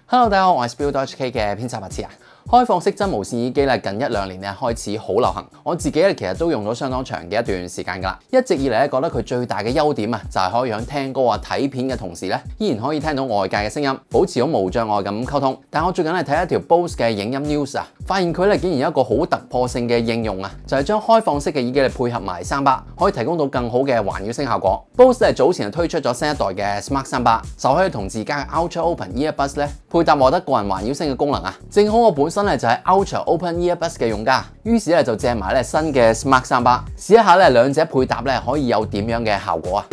Hello， 大家好，我係 Spill.hk 嘅編輯白痴啊。開放式真無線耳機咧，近1-2年咧開始好流行。我自己咧其實都用咗相當長嘅一段時間㗎啦。一直以嚟咧覺得佢最大嘅優點啊，就係可以喺聽歌啊、睇片嘅同時咧，依然可以聽到外界嘅聲音，保持好無障礙咁溝通。但我最近咧睇一條 Bose 嘅影音 news 啊，發現佢咧竟然有一個好突破性嘅應用啊，就係將開放式嘅耳機嚟配合埋三巴，可以提供到更好嘅環繞聲效果。Bose 咧早前推出咗新一代嘅 Smart 三巴，就可以同自家嘅 Ultra Open Earbuds 咧配搭獲得個人環繞聲嘅功能啊。正好我本身咧就係 Ultra Open Earbuds 嘅用家，於是咧就借埋咧新嘅 Smart 三巴，試一下咧兩者配搭咧可以有點樣嘅效果啊！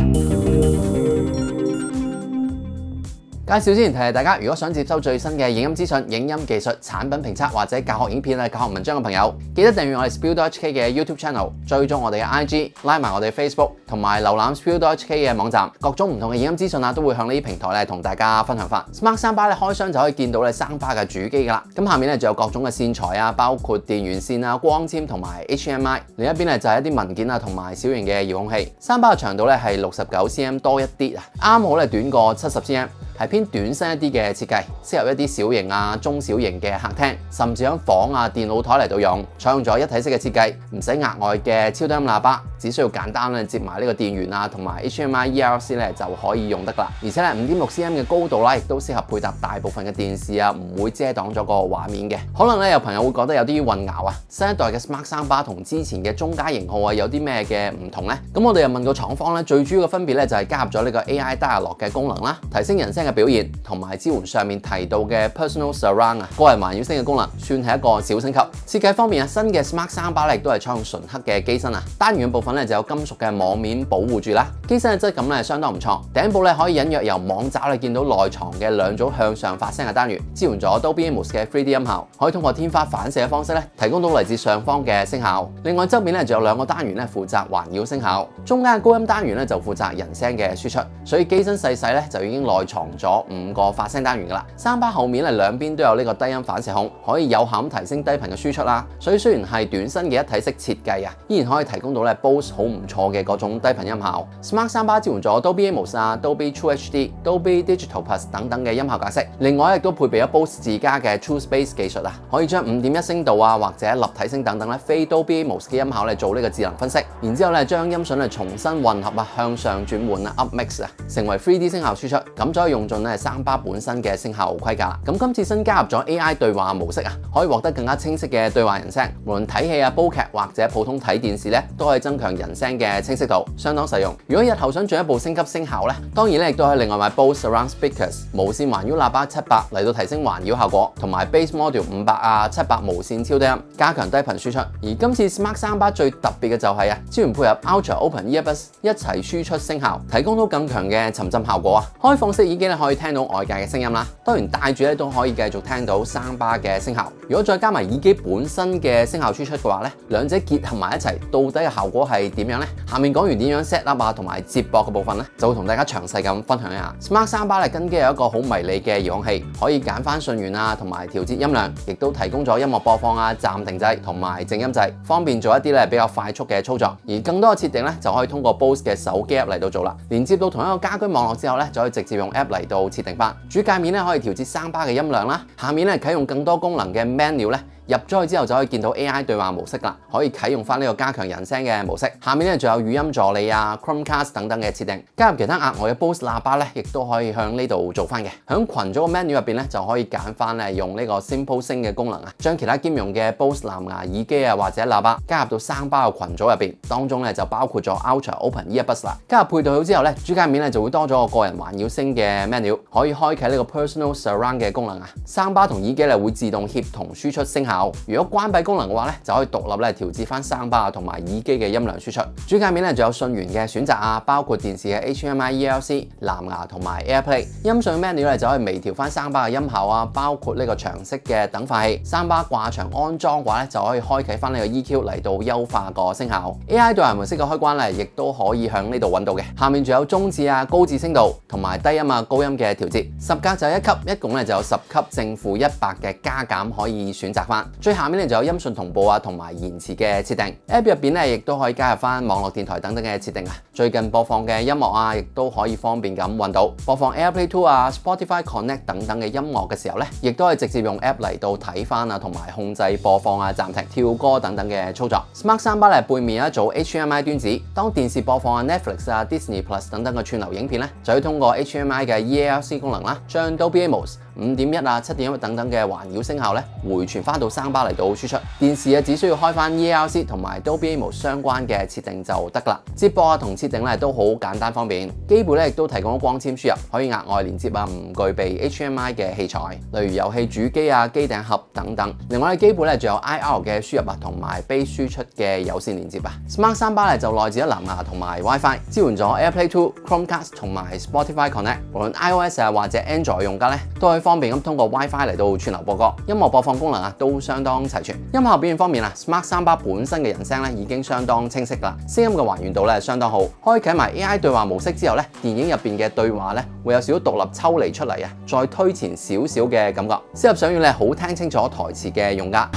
介紹之前提提大家，如果想接收最新嘅影音資訊、影音技術、產品評測或者教學影片、教學文章嘅朋友，記得訂閱我哋 Spill.hk 嘅 YouTube Channel， 追蹤我哋嘅 IG， 拉埋我哋 Facebook， 同埋瀏覽 Spill.hk 嘅網站，各種唔同嘅影音資訊啊，都會向呢啲平台咧同大家分享翻。Smart 三巴咧開箱就可以見到咧三巴嘅主機噶啦，咁下面咧就有各種嘅線材啊，包括電源線啊、光纖同埋 HDMI， 另一邊咧就係一啲文件啊同埋小型嘅遙控器。三巴嘅長度咧係69cm 多一啲啊，啱好咧短過70cm。係偏短身一啲嘅設計，適合一啲小型啊、中小型嘅客廳，甚至喺房啊、電腦台嚟到用。採用咗一體式嘅設計，唔使額外嘅超低音喇叭，只需要簡單咧接埋呢個電源啊同埋 HDMI ERC 咧就可以用得啦。而且咧5.6cm 嘅高度啦，亦都適合配搭大部分嘅電視啊，唔會遮擋咗個畫面嘅。可能咧有朋友會覺得有啲混淆啊，新一代嘅 Smart 三巴同之前嘅中階型號啊有啲咩嘅唔同呢？咁我哋又問過廠方咧，最主要嘅分別咧就係加入咗呢個 AI Dialogue 嘅功能啦，提升人聲嘅表現，同埋支援上面提到嘅 Personal Surround 啊，個人環繞聲嘅功能，算係一個小升級。設計方面啊，新嘅 Smart 三巴咧亦都係採用純黑嘅機身啊，單元部分咧就有金屬嘅網面保護住啦。機身嘅質感咧相當唔錯，頂部咧可以隱約由網爪咧見到內藏嘅兩組向上發聲嘅單元，支援咗 Dolby Atmos 嘅 3D 音效，可以通過天花反射嘅方式咧提供到嚟自上方嘅聲效。另外側面咧仲有2個單元咧負責環繞聲效，中間嘅高音單元咧就負責人聲嘅輸出，所以機身細細咧就已經內藏咗5個發聲單元噶啦。三巴後面咧兩邊都有呢個低音反射孔，可以有效咁提升低頻嘅輸出啦。所以雖然係短身嘅一體式設計啊，依然可以提供到咧 Bose 好唔錯嘅嗰種低頻音效。Smart 三巴支援咗 Dolby Atmos 啊、Dolby True HD、Dolby Digital Plus 等等嘅音效格式。另外亦都配備咗 Bose 自家嘅 True Space 技術啊，可以將5.1聲道啊或者立體聲等等咧非 Dolby Atmos 嘅音效咧做呢個智能分析，然之後咧將音訊咧重新混合啊向上轉換啊 up mix 啊，成為 3D 聲效輸出，咁就可以用盡咧三巴本身嘅聲效規格啦。咁今次新加入咗 AI 對話模式啊，可以獲得更加清晰嘅對話人聲，無論睇戲啊、煲劇或者普通睇電視咧，都可以增強人聲嘅清晰度，相當實用。如果日後想進一步升級聲效咧，當然咧亦都可以另外買 Bose Surround Speakers 無線環繞喇叭700嚟到提升環繞效果，同埋 Base Module 500啊、700無線超低音，加強低頻輸出。而今次 Smart 三巴最特別嘅就係啊，支援配合 Ultra Open Earbuds 一齊輸出聲效，提供到更強嘅沉浸效果啊！開放式耳機咧可以聽到外界嘅聲音啦，當然戴住咧都可以繼續聽到三巴嘅聲效。如果再加埋耳機本身嘅聲效輸出嘅話咧，兩者結合埋一齊，到底嘅效果係點樣呢？下面講完點樣 set up 啊同埋接駁嘅部分咧，就會同大家詳細咁分享一下。Smart 三巴咧根基有一個好迷你嘅遙控器，可以揀翻順源啊同埋調節音量，亦都提供咗音樂播放啊、暫停掣同埋靜音掣，方便做一啲咧比較快速嘅操作。而更多嘅設定咧就可以通過 Bose 嘅手機 app 嚟到做啦。連接到同一個家居網絡之後咧，就可以直接用 app 嚟到設定翻。主界面咧可以調節三巴嘅音量啦，下面咧啟用更多功能嘅 menu 咧。入咗去之後就可以見到 AI 對話模式啦，可以啟用翻呢個加強人聲嘅模式。下面咧仲有語音助理啊、Chromecast 等等嘅設定，加入其他額外嘅 Bose 喇叭咧，亦都可以向呢度做翻嘅。響群組嘅 menu 入邊咧，就可以揀翻咧用呢個 Simple Sync 嘅功能啊，將其他兼容嘅 Bose 藍牙耳機啊或者喇叭加入到三巴嘅群組入邊，當中咧就包括咗 Ultra Open Earbuds 啦。加入配對好之後咧，主界面咧就會多咗個人環繞聲嘅 menu， 可以開啟呢個 Personal Surround 嘅功能啊。三巴同耳機咧會自動協同輸出聲效，如果關閉功能嘅話咧，就可以獨立咧調節翻三巴同埋耳機嘅音量輸出。主界面咧仲有順源嘅選擇啊，包括電視嘅 HDMI ELC、藍牙同埋 AirPlay。音上 menu 咧就可以微調翻三巴嘅音效啊，包括呢個長式嘅等化器。三巴掛牆安裝嘅話咧，就可以開啟翻呢個 EQ 嚟到優化個聲效。AI 對話模式嘅開關咧，亦都可以向呢度揾到嘅。下面仲有中置啊、高置聲度同埋低音啊、高音嘅調節。10格就係1級，一共咧就有10級正負100嘅加減可以選擇翻。單。最下面咧就有音訊同步啊同埋延遲嘅設定。App 入邊咧亦都可以加入翻網絡電台等等嘅設定啊。最近播放嘅音樂啊，亦都可以方便咁揾到。播放 AirPlay 2啊、Spotify Connect 等等嘅音樂嘅時候咧，亦都可以直接用 App 嚟到睇翻啊，同埋控制播放啊、暫停、跳歌等等嘅操作。Smart Soundbar 咧背面有一組 HDMI 端子，當電視播放啊 Netflix 啊、Disney Plus 等等嘅串流影片咧，就可以通過 HDMI 嘅 EALC 功能啦，將 Dolby Atmos 5.1啊、7.1等等嘅環繞聲效咧回傳翻到Soundbar嚟到輸出。電視啊只需要開翻 EALC 同埋 Dolby Atmos 相關嘅設定就得啦。接播啊同設定咧都好簡單方便。機背咧亦都提供咗光纖輸入，可以額外連接啊唔具備 HDMI 嘅器材，例如遊戲主機啊、機頂盒等等。另外機背咧仲有 IR 嘅輸入啊同埋 Base 輸出嘅有線連接啊。Smart Soundbar 咧就內置咗藍牙同埋 WiFi， 支援咗 AirPlay 2、Chromecast 同埋 Spotify Connect。無論 iOS 啊或者 Android 用家咧，都可以方便咁通過 WiFi 嚟到串流播歌。音樂播放功能啊都相當齊全。音效表現方面啊 ，Smart Soundbar 本身嘅人聲咧已經相當清晰啦，聲音嘅還原度咧相當好。開啟埋 AI 對話模式之後咧，電影入邊嘅對話咧會有少少獨立抽離出嚟啊，再推前少少嘅感覺，適合想要咧好聽清楚台詞嘅用家。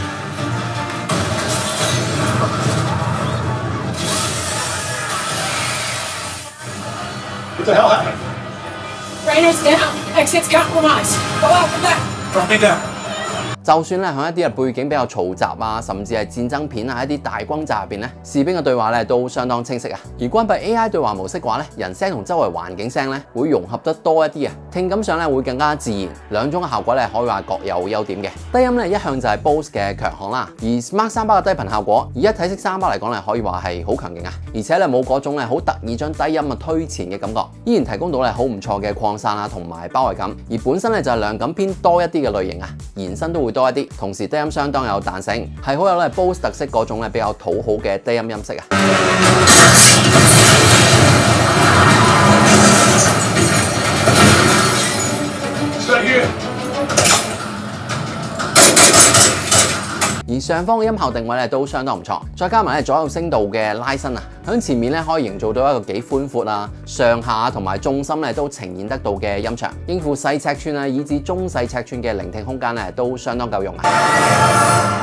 What the hell happened? Rainer's down. Exit's compromised. Go out from there. Drop me down. 就算咧喺一啲背景比較嘈雜啊，甚至係戰爭片啊一啲大轟炸入邊咧，士兵嘅對話咧都相當清晰啊。而關閉 AI 對話模式嘅話咧，人聲同周圍環境聲咧會融合得多一啲啊，聽感上咧會更加自然。兩種嘅效果咧可以話各有優點嘅。低音咧一向就係 Bose 嘅強項啦，而 Smart Soundbar 嘅低頻效果，以一體式 Soundbar嚟講咧可以話係好強勁啊，而且咧冇嗰種咧好特意將低音啊推前嘅感覺，依然提供到咧好唔錯嘅擴散啊同埋包圍感。而本身咧就係量感偏多一啲嘅類型啊，延伸都會多一啲，同時低音相當有彈性，係好有咧 Bose 特色嗰種咧比較討好嘅低音音色啊。而上方嘅音效定位咧都相當唔錯，再加埋咧左右聲道嘅拉伸啊，響前面咧可以營造到一個幾寬闊啊，上下同埋重心咧都呈現得到嘅音場，應付細尺寸啊以至中細尺寸嘅聆聽空間咧都相當夠用啊。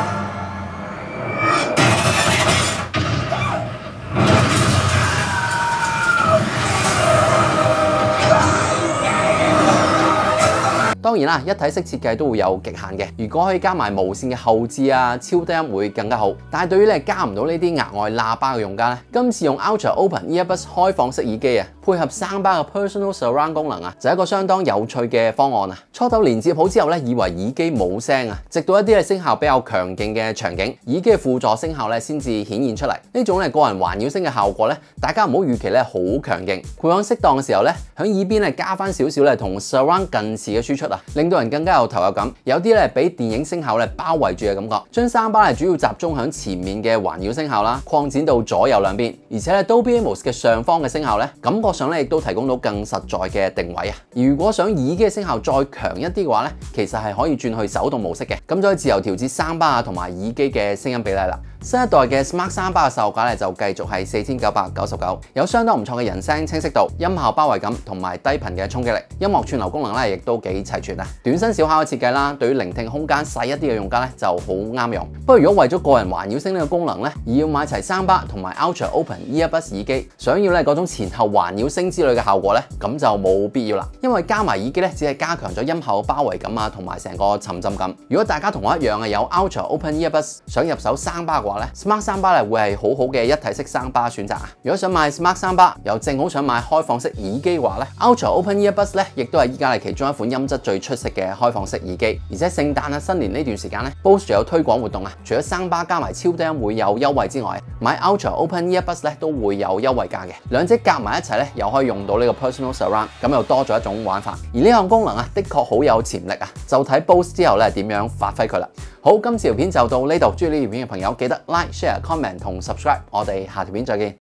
當然啦，一體式設計都會有極限嘅。如果可以加埋無線嘅後置啊、超低音會更加好。但係對於你加唔到呢啲額外喇叭嘅用家咧，今次用 Ultra Open Earbuds 開放式耳機啊，配合Soundbar嘅 Personal Surround 功能啊，就係一個相當有趣嘅方案啊。初頭連接好之後咧，以為耳機冇聲啊，直到一啲嘅聲效比較強勁嘅場景，耳機嘅輔助聲效咧先至顯現出嚟。呢種咧個人環繞聲嘅效果咧，大家唔好預期咧好強勁，配合適當嘅時候咧，響耳邊咧加翻少少咧同 Surround 近似嘅輸出啊。令到人更加有投入感，有啲咧俾電影聲效咧包圍住嘅感覺。將Soundbar主要集中喺前面嘅環繞聲效啦，擴展到左右兩邊，而且咧 Dolby Atmos 嘅上方嘅聲效咧，感覺上咧亦都提供到更實在嘅定位啊。如果想耳機嘅聲效再強一啲嘅話咧，其實係可以轉去手動模式嘅，咁就可以自由調節Soundbar同埋耳機嘅聲音比例啦。新一代嘅 Smart Soundbar 嘅售價咧就繼續係4999，有相當唔錯嘅人聲清晰度、音效包圍感同埋低頻嘅衝擊力，音樂串流功能咧亦都幾齊全啊！短身小巧嘅設計啦，對於聆聽空間細一啲嘅用家咧就好啱用。不過如果為咗個人環繞聲呢個功能咧，而要買齊Soundbar同埋 Ultra Open Earbuds 耳機，想要咧嗰種前後環繞聲之類嘅效果咧，咁就冇必要啦。因為加埋耳機咧，只係加強咗音效嘅包圍感啊，同埋成個沉浸感。如果大家同我一樣啊，有 Ultra Open Earbuds 想入手Soundbar嘅話咧 ，Smart Soundbar 咧會係好好嘅一體式Soundbar選擇啊。如果想買 Smart Soundbar 又正好想買開放式耳機嘅話咧 ，Ultra Open Earbuds 咧亦都係依家係其中一款音質最出色嘅開放式耳機。而且聖誕啊、新年呢段時間咧 ，Bose 仲有推廣活動啊，除咗Soundbar加埋超低音會有優惠之外，買 Ultra Open Earbuds 咧都會有優惠價嘅。兩者夾埋一齊咧，又可以用到呢個 Personal Surround， 咁又多咗一種玩法。而呢項功能啊，的確好有潛力啊，就睇 Bose 之後咧點樣發揮佢啦。好，今次條片就到呢度，中意呢條片嘅朋友記得 Like、Share、Comment 同 Subscribe，我哋下條片再見。